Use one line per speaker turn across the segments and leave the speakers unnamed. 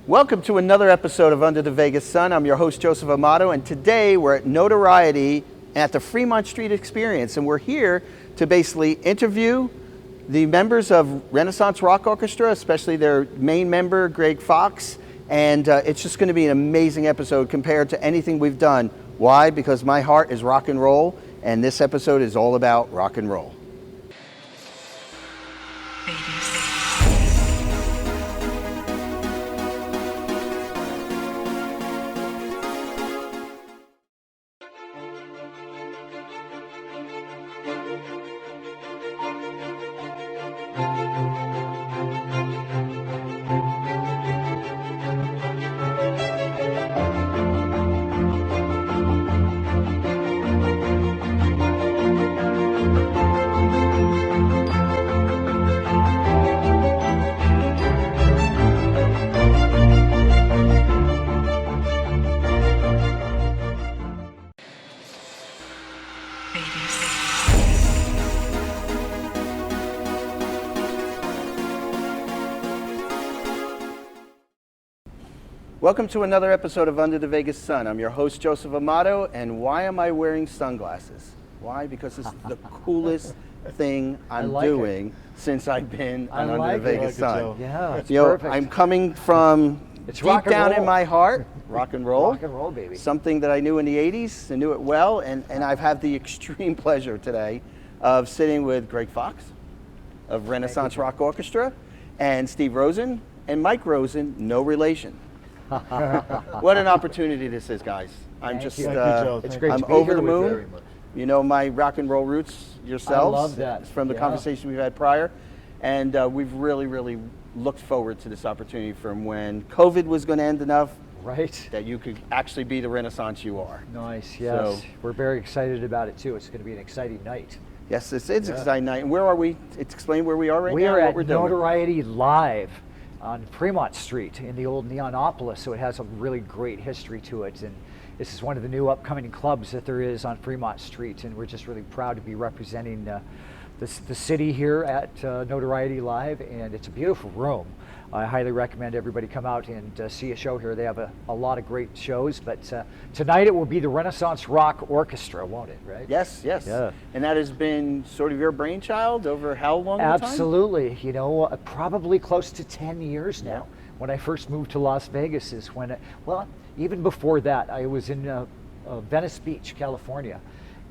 Welcome to another episode of Under the Vegas Sun. I'm your host, Joe Amato, and today we're at Notoriety at the Fremont Street Experience, and we're here to basically interview the members of Renaissance Rock Orchestra, especially their main member, Gregg Fox, and it's just going to be an amazing episode compared to anything we've done. Why? Because my heart is rock and roll, and this episode is all about rock and roll. Welcome to another episode of Under the Vegas Sun. I'm your host, Joe Amato, and why am I wearing sunglasses? Why? Because it's the coolest thing I'm doing since I've been on Under the Vegas Sun.
Yeah, it's perfect.
I'm coming from deep down in my heart, rock and roll.
Rock and roll, baby.
Something that I knew in the 80s, I knew it well, and I've had the extreme pleasure today of sitting with Gregg Fox of Renaissance Rock Orchestra, and Steve Rosen, and Mike Rosen, no relation. What an opportunity this is, guys. I'm just,
it's great
I'm
to be
over
here
the
with
moon. You know my rock and roll roots yourselves.
I love that.
From the conversation we've had prior. And we've really looked forward to this opportunity from when COVID was going to end enough that you could actually be the Renaissance you are.
Nice, yes. So, we're very excited about it too. It's going to be an exciting night.
Yes, it's an exciting night. And where are we? Explain where we are right now.
We are at Notoriety Live on Fremont Street in the old Neonopolis, so it has a really great history to it, and this is one of the new upcoming clubs that there is on Fremont Street, and we're just really proud to be representing the city here at Notoriety Live, and it's a beautiful room. I highly recommend everybody come out and see a show here. They have a lot of great shows, but tonight it will be the Renaissance Rock Orchestra, won't it, right?
Yes. Yeah. And that has been sort of your brainchild over how long?
Absolutely. You know, probably close to 10 years now. Yeah. When I first moved to Las Vegas is when, even before that, I was in Venice Beach, California.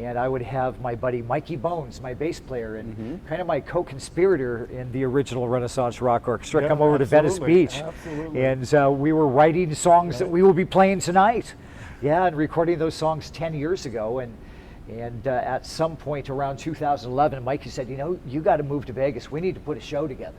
And I would have my buddy Mikey Bones, my bass player, and kind of my co-conspirator in the original Renaissance Rock Orchestra, come over to Venice Beach. And we were writing songs that we will be playing tonight. Yeah, and recording those songs 10 years ago. And at some point around 2011, Mikey said, you know, you got to move to Vegas. We need to put a show together.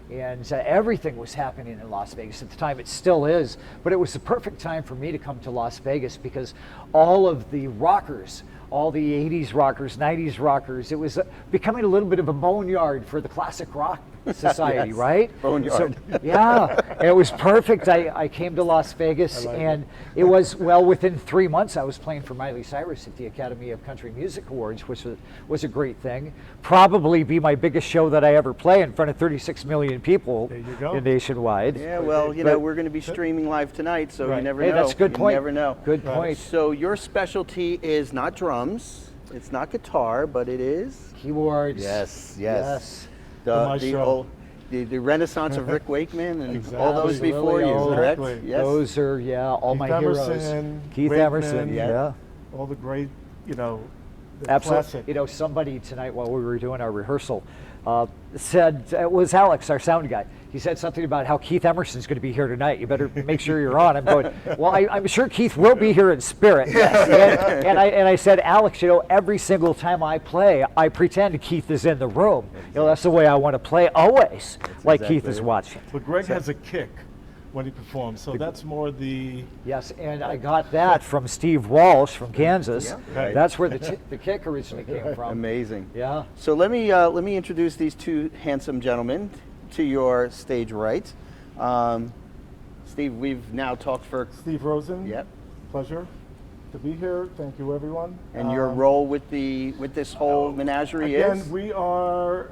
And everything was happening in Las Vegas at the time. It still is, but it was the perfect time for me to come to Las Vegas because all of the rockers, all the 80s rockers, 90s rockers, it was becoming a little bit of a boneyard for the classic rock society, right?
Boneyard.
So, yeah, and it was perfect. I came to Las Vegas, and it was, within 3 months, I was playing for Miley Cyrus at the Academy of Country Music Awards, which was a great thing. Probably be my biggest show that I ever play in front of 36 million people nationwide.
Yeah, well, you know, we're going to be streaming live tonight, so you never know.
Hey, that's a good point.
You never know.
Good point.
So your specialty is not drums, it's not guitar, but it is?
Keyboards.
Yes. The Renaissance of Rick Wakeman and all those before you, correct?
Yes. Those are, all my heroes. Keith Emerson,
all the great,
absolutely.
classic.
You know, somebody tonight while we were doing our rehearsal said, it was Alex, our sound guy. He said something about how Keith Emerson's going to be here tonight. You better make sure you're on. I'm going, well, I'm sure Keith will be here in spirit. And I said, Alex, every single time I play, I pretend Keith is in the room. That's the way I want to play always, like Keith is watching.
But Gregg has a kick when he performs, so that's more the...
Yes, and I got that from Steve Walsh from Kansas. That's where the kick originally came from.
Amazing.
Yeah.
So let me introduce these two handsome gentlemen to your stage right. Steve, we've now talked for...
Steve Rosen.
Yep.
Pleasure to be here. Thank you, everyone.
And your role with this whole menagerie
again,
is?
we are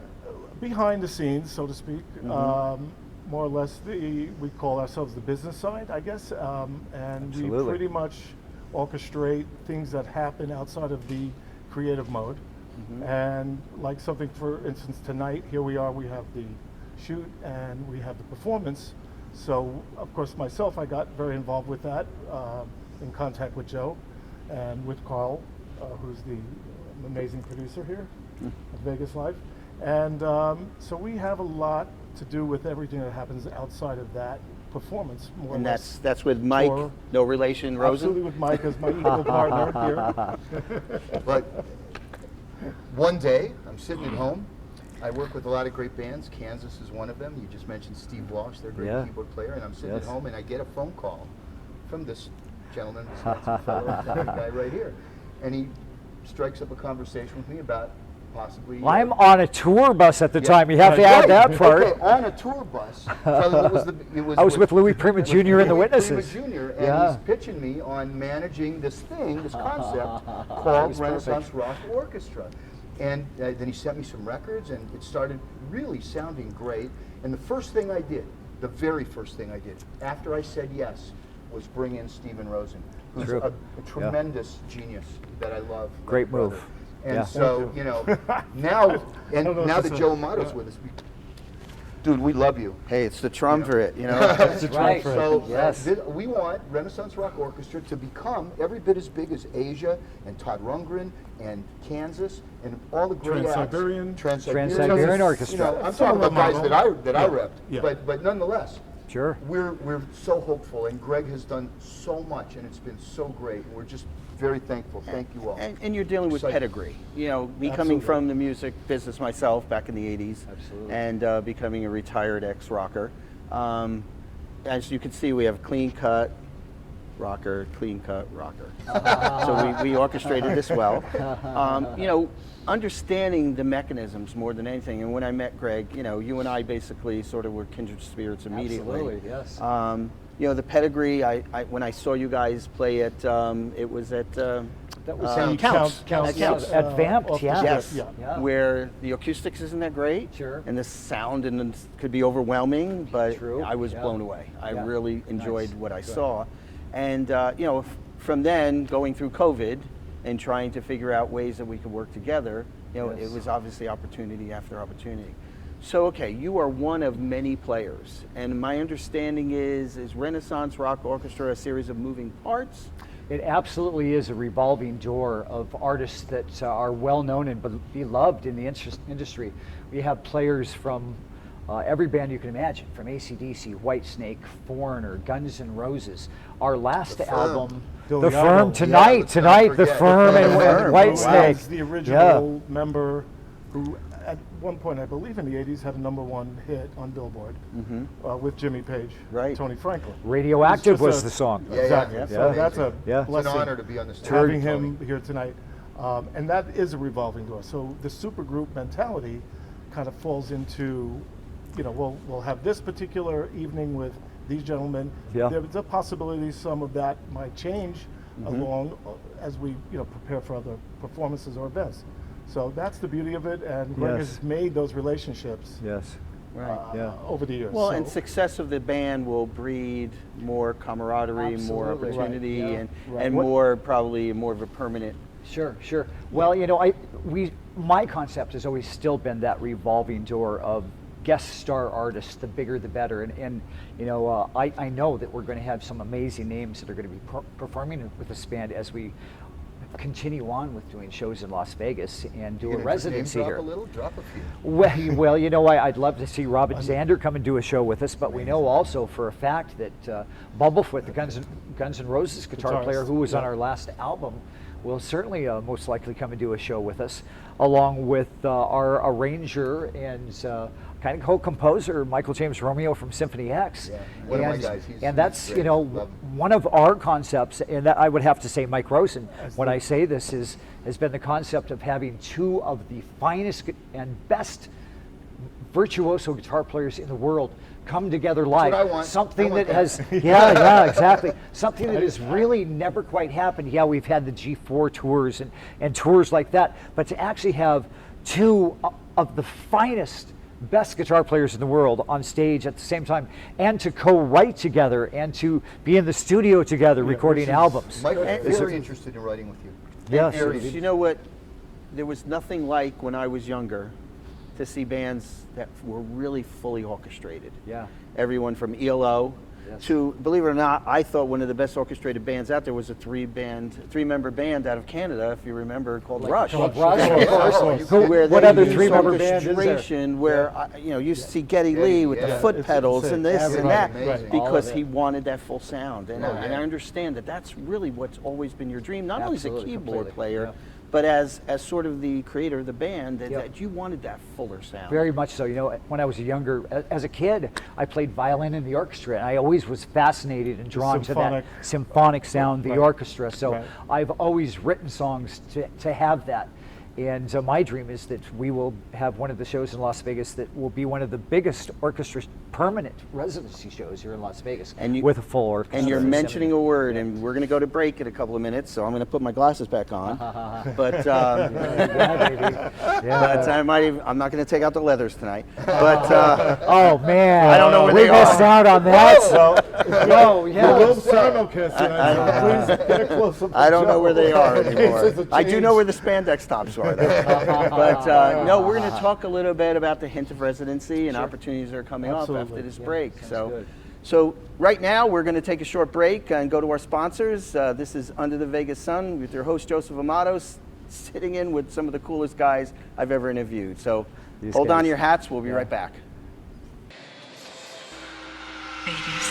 behind the scenes, so to speak. more or less we call ourselves the business side, I guess, and
Absolutely.
we pretty much orchestrate things that happen outside of the creative mode. And like something, for instance, tonight, here we are, we have the shoot and we have the performance. So, of course, myself, I got very involved with that, in contact with Joe and with Carl, who's the amazing producer here at Vegas Life. And so we have a lot to do with everything that happens outside of that performance, more
And
or less.
that's with Mike,
Or-
no relation, Rosen?
Absolutely with Mike as my equal partner here.
But one day, I'm sitting at home. I work with a lot of great bands. Kansas is one of them. You just mentioned Steve Walsh, their great
Yeah.
keyboard player. And I'm sitting
Yes.
at home and I get a phone call from this gentleman, this handsome fellow, guy right here. And he strikes up a conversation with me about possibly...
Well, I'm on a tour bus at the
Yeah.
time. You have to
Right.
add that part.
Okay, on a tour bus. So it was
I was with Louis Prima
it was
Jr. and the
Louis
Witnesses.
Prima Jr. and
Yeah.
he's pitching me on managing this thing, this concept
That
called
was
Renaissance
perfect.
Rock Orchestra. And then he sent me some records, and it started really sounding great. And the first thing I did, the very first thing I did, after I said yes, was bring in Steven Rosen, who's
True.
a tremendous genius that I love. like
Great
a brother.
move.
And
Yeah.
so, you know, now, and
don't know
now
what
that
to say.
Joe Amato's with us, dude, we love you.
Hey, it's the triumvirate, you know?
That's right.
So
Yes.
we want Renaissance Rock Orchestra to become every bit as big as Asia and Todd Rundgren and Kansas and all the great acts.
Trans-Siberian.
Trans-Siberian
You
Orchestra.
know, I'm
Some
talking
of
about
them
guys
are-
that I repped,
Yeah.
but nonetheless,
Sure.
we're so hopeful, and Gregg has done so much, and it's been so great. We're just very thankful. Thank you all.
And you're dealing with
Excited.
pedigree. You know, me coming
Absolutely.
from the music business myself back in the 80s.
Absolutely.
And becoming a retired ex-rocker. As you can see, we have clean cut rocker, clean cut rocker. So we orchestrated this well. You know, understanding the mechanisms more than anything. And when I met Gregg, you know, you and I basically sort of were kindred spirits immediately.
Absolutely, yes.
You know, the pedigree, when I saw you guys play at, it was at
That was
Counts.
Counts,
At Vamped,
off the
yeah.
Yes,
Yeah.
Yeah.
where the acoustics isn't that great.
Sure.
And the sound could be overwhelming, but
True,
I was
yeah.
blown away. I
Yeah.
really enjoyed
Nice.
what I
Good.
saw. And, you know, from then going through COVID and trying to figure out ways that we could work together, you know,
Yes.
it was obviously opportunity after opportunity. So, okay, you are one of many players. And my understanding is Renaissance Rock Orchestra a series of moving parts?
It absolutely is a revolving door of artists that are well known and beloved in the industry. We have players from every band you can imagine, from AC/DC, Whitesnake, Foreigner, Guns N' Roses. Our last
The Firm.
album,
Billy
The
Idol.
Firm,
Yeah,
tonight,
let's not
tonight, The
forget.
Firm and
Firm.
Whitesnake.
Was the original member who, at one point, I believe in the 80s, had a #1 hit on Billboard with Jimmy Page,
Right.
Tony Franklin.
Radioactive
It's
was
just
the song.
Yeah,
Exactly.
yeah.
So
Yeah.
that's a
Yeah.
It's an
blessing.
honor to be on this
Having
tour,
him here tonight. And that is a revolving door. So the supergroup mentality kind of falls into, you know, we'll have this particular evening with these gentlemen.
Yeah.
There's a possibility some of that might change along as we, you know, prepare for other performances or events. So that's the beauty of it, and Gregg
Yes.
has made those relationships
Yes.
Right.
Yeah.
over the years.
Well,
So-
and success of the band will breed more camaraderie, more
Absolutely. Right,
opportunity,
yeah.
and
Right.
and probably more of a permanent.
Sure, sure. Well, you know, my concept has always still been that revolving door of guest star artists. The bigger, the better. And you know, I know that we're going to have some amazing names that are going to be performing with this band as we continue on with doing shows in Las Vegas and do
You
a
gonna
residency
name drop
here.
a little? Drop a few.
Well, you know, I'd love to see Robin Zander come and do a show with us, but we know also for a fact that Bumblefoot, the Guns N' Roses guitar
Guitarist,
player who was on
yeah.
our last album, will certainly most likely come and do a show with us, along with our arranger and kind of co-composer Michael James Romeo from Symphony X.
Yeah, one of my
and,
guys. He's
and that's,
great.
you know,
Love him.
one of our concepts, and that I would have to say Mike Rosen, when I say this, has been the concept of having two of the finest and best virtuoso guitar players in the world come together live.
what I want.
Something
I want
that
that.
has, yeah, exactly. Something that has really never quite happened. Yeah, we've had the G4 tours and tours like that, but to actually have two of the finest best guitar players in the world on stage at the same time, and to co-write together and to be in the studio together recording albums.
Mike is very interested in writing with you.
Yes.
Very
You know what? There was nothing like when I was younger to see bands that were really fully orchestrated.
Yeah.
Everyone from ELO
Yes.
to, believe it or not, I thought one of the best orchestrated bands out there was a three-member band out of Canada, if you remember, called Rush.
Called Rush, of course.
Where
What
they
other
used
three-member band is there?
orchestration where you know, you used to see Geddy Lee with the
yeah.
foot
It's
pedals
insane.
and this and that
Amazing.
because
All of
he
it.
wanted that full sound. And,
Oh,
and
yeah.
I understand that that's really what's always been your dream, not only as a
Absolutely,
keyboard
completely.
player,
Yeah.
but as sort of the creator of the band, that,
Yep.
that you wanted that fuller sound.
Very much so. You know, when I was younger, as a kid, I played violin in the orchestra, and I always was fascinated and drawn to that symphonic sound, the
Right.
orchestra. So
Right.
I've always written songs to have that. And my dream is that we will have one of the shows in Las Vegas that will be one of the biggest orchestra permanent residency shows here in Las Vegas,
And you-
with a full orchestra.
And you're mentioning a word, and we're going to go to break in a couple of minutes, so I'm going to put my glasses back on. But
Yeah, baby. Yeah.
but I'm not going to take out the leathers tonight. But
Oh man,
I don't know where
we
they are.
missed out on that. No,
A
yeah.
little simulcast tonight, so please get a close up.
I don't know where they are anymore.
It's a
I do know
change.
where the spandex tops are, though. But no, we're going to talk a little bit about the Hint of Residency and opportunities that are coming up
Absolutely.
after this
Yeah,
break.
sounds
So,
good.
so right now we're going to take a short break and go to our sponsors. This is Under the Vegas Sun with your host Joseph Amato, sitting in with some of the coolest guys I've ever interviewed. So
These
hold on
guys.
to your hats. We'll be right back.
Vegas.